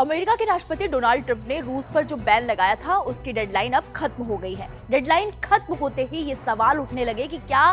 America के राष्ट्रपति Donald Trump ने रूस पर जो बैन लगाया था उसकी डेडलाइन अब खत्म हो गई है। डेडलाइन खत्म होते ही ये सवाल उठने लगे कि क्या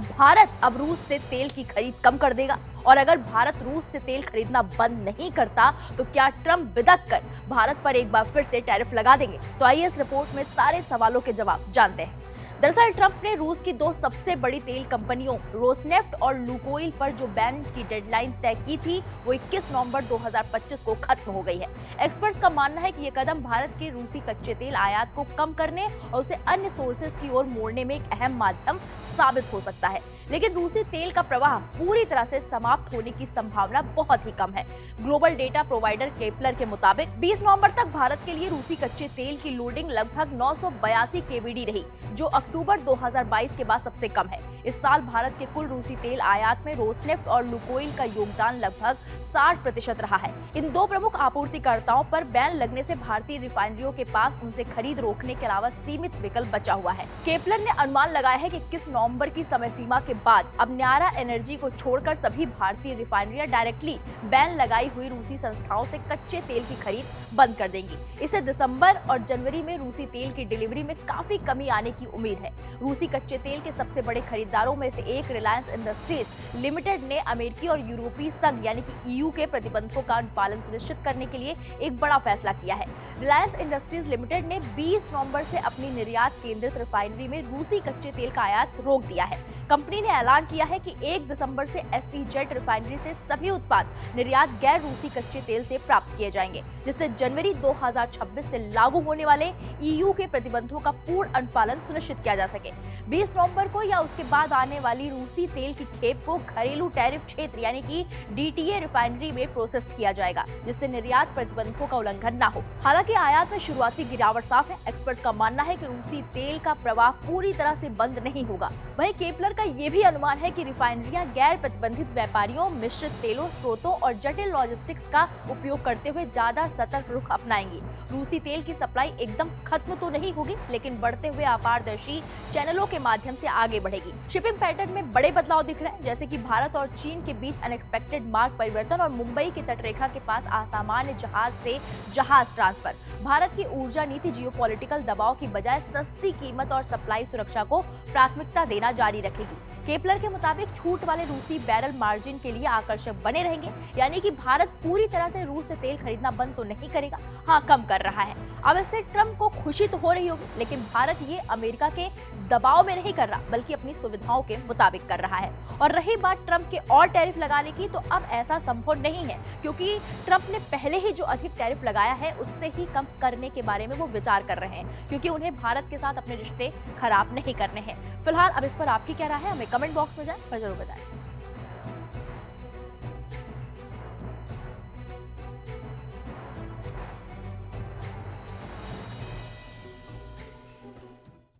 भारत अब रूस से तेल की खरीद कम कर देगा, और अगर भारत रूस से तेल खरीदना बंद नहीं करता तो क्या ट्रंप बिदक कर भारत पर एक बार फिर से टैरिफ लगा देंगे। तो आइए इस रिपोर्ट में सारे सवालों के जवाब जानते हैं। दरअसल ट्रंप ने रूस की दो सबसे बड़ी तेल कंपनियों रोसनेफ्ट और लुकोइल पर जो बैन की डेडलाइन तय की थी वो 21 नवंबर 2025 को खत्म हो गई है। एक्सपर्ट्स का मानना है कि ये कदम भारत के रूसी कच्चे तेल आयात को कम करने और उसे अन्य सोर्सेज की ओर मोड़ने में एक अहम माध्यम साबित हो सकता है, लेकिन रूसी तेल का प्रवाह पूरी तरह से समाप्त होने की संभावना बहुत ही कम है। ग्लोबल डेटा प्रोवाइडर केपलर के मुताबिक 20 नवंबर तक भारत के लिए रूसी कच्चे तेल की लोडिंग लगभग 982 केवीडी रही, जो अक्टूबर 2022 के बाद सबसे कम है। इस साल भारत के कुल रूसी तेल आयात में रोसनेफ्ट और लुकोइल का योगदान लगभग 60% रहा है। इन दो प्रमुख आपूर्तिकर्ताओं पर बैन लगने से भारतीय रिफाइनरियों के पास उनसे खरीद रोकने के अलावा सीमित विकल्प बचा हुआ है। केपलर ने अनुमान लगाया है कि 21 नवंबर की समय सीमा के बाद अब न्यारा एनर्जी को छोड़कर सभी भारतीय रिफाइनरियां डायरेक्टली बैन लगाई हुई रूसी संस्थाओं से कच्चे तेल की खरीद बंद कर देंगी। इससे दिसंबर और जनवरी में रूसी तेल की डिलीवरी में काफी कमी आने की उम्मीद है। रूसी कच्चे तेल के सबसे बड़े खरीदारों में से एक रिलायंस इंडस्ट्रीज लिमिटेड ने अमेरिकी और यूरोपीय संघ यानी कि ईयू के प्रतिबंधों का अनुपालन सुनिश्चित करने के लिए एक बड़ा फैसला किया है। रिलायंस इंडस्ट्रीज लिमिटेड ने 20 नवंबर से अपनी निर्यात केंद्रित रिफाइनरी में रूसी कच्चे तेल का आयात रोक दिया है। कंपनी ने ऐलान किया है कि 1 दिसंबर से एसईजेड रिफाइनरी से सभी उत्पाद निर्यात गैर रूसी कच्चे तेल से प्राप्त किए जाएंगे, जिससे जनवरी 2026 से लागू होने वाले ईयू के प्रतिबंधों का पूर्ण अनुपालन सुनिश्चित किया जा सके। 20 नवंबर को या उसके बाद आने वाली रूसी तेल की खेप को घरेलू टैरिफ क्षेत्र यानी कि डीटीए रिफाइनरी में प्रोसेस किया जाएगा, जिससे निर्यात प्रतिबंधों का उल्लंघन न हो। हालांकि आयात में शुरुआती गिरावट साफ है। एक्सपर्ट्स का मानना है कि रूसी तेल का प्रवाह पूरी तरह से बंद नहीं होगा। वहीं केपलर का ये भी अनुमान है कि रिफाइनरियां गैर प्रतिबंधित व्यापारियों, मिश्रित तेलों स्रोतों और जटिल लॉजिस्टिक्स का उपयोग करते हुए ज्यादा सतर्क रुख अपनाएंगी। रूसी तेल की सप्लाई एकदम खत्म तो नहीं होगी, लेकिन बढ़ते हुए अपारदर्शी चैनलों के माध्यम से आगे बढ़ेगी। शिपिंग पैटर्न में बड़े बदलाव दिख रहे हैं, जैसे कि भारत और चीन के बीच अनएक्सपेक्टेड मार्ग परिवर्तन और मुंबई की तटरेखा के पास असामान्य जहाज से जहाज ट्रांसफर। भारत की ऊर्जा नीति जियोपॉलिटिकल दबाव की बजाय सस्ती कीमत और सप्लाई सुरक्षा को प्राथमिकता देना जारी रखेगी। केपलर के मुताबिक छूट वाले रूसी बैरल मार्जिन के लिए आकर्षक बने रहेंगे, यानी कि भारत पूरी तरह से रूस से तेल खरीदना बंद तो नहीं करेगा, हाँ कम कर रहा है। अब इससे ट्रंप को खुशी तो हो रही होगी, लेकिन भारत ये अमेरिका के दबाव में नहीं कर रहा, बल्कि अपनी सुविधाओं के मुताबिक कर रहा है। और रही बात ट्रंप के और टैरिफ लगाने की, तो अब ऐसा संभव नहीं है, क्योंकि ट्रंप ने पहले ही जो अधिक टैरिफ लगाया है उससे ही कम करने के बारे में वो विचार कर रहे हैं, क्योंकि उन्हें भारत के साथ अपने रिश्ते खराब नहीं करने हैं। फिलहाल अब इस पर आपकी क्या राय है, हमें कमेंट बॉक्स में जाएं और जरूर बताएं।